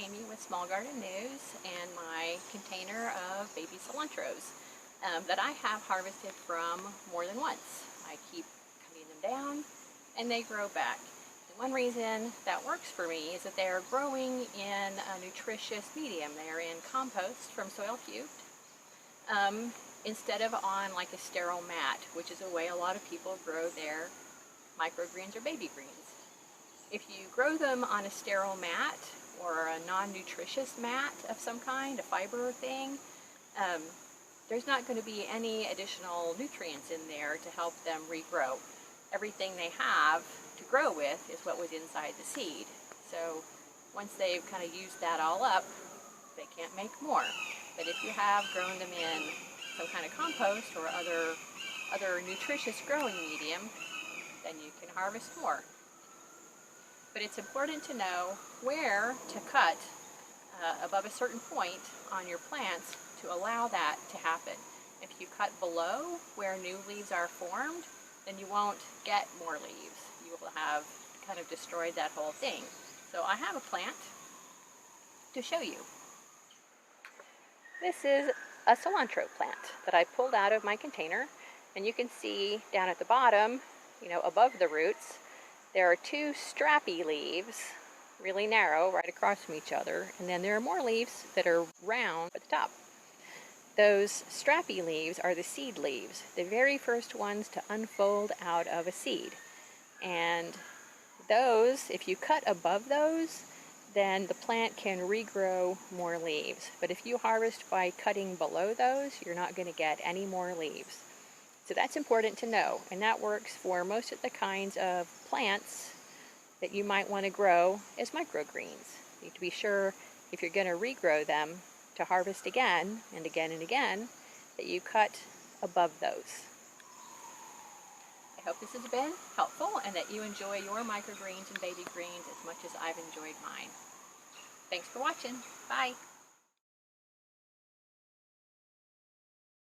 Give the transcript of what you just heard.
Amy with Small Garden News and my container of baby cilantros that I have harvested from more than once. I keep cutting them down and they grow back. And one reason that works for me is that they are growing in a nutritious medium. They are in compost from Soil Cubed instead of on like a sterile mat, which is a way a lot of people grow their microgreens or baby greens. If you grow them on a sterile mat or a non-nutritious mat of some kind, a fiber thing, there's not going to be any additional nutrients in there to help them regrow. Everything they have to grow with is what was inside the seed. So once they've kind of used that all up, they can't make more. But if you have grown them in some kind of compost or other nutritious growing medium, then you can harvest more. But it's important to know where to cut above a certain point on your plants to allow that to happen. If you cut below where new leaves are formed, then you won't get more leaves. You will have kind of destroyed that whole thing. So I have a plant to show you. This is a cilantro plant that I pulled out of my container, and you can see down at the bottom, above the roots, there are two strappy leaves, really narrow, right across from each other, and then there are more leaves that are round at the top. Those strappy leaves are the seed leaves, the very first ones to unfold out of a seed. And those, if you cut above those, then the plant can regrow more leaves. But if you harvest by cutting below those, you're not going to get any more leaves. So that's important to know, and that works for most of the kinds of plants that you might want to grow as microgreens. You need to be sure, if you're going to regrow them, to harvest again and again and again, that you cut above those. I hope this has been helpful and that you enjoy your microgreens and baby greens as much as I've enjoyed mine. Thanks for watching. Bye.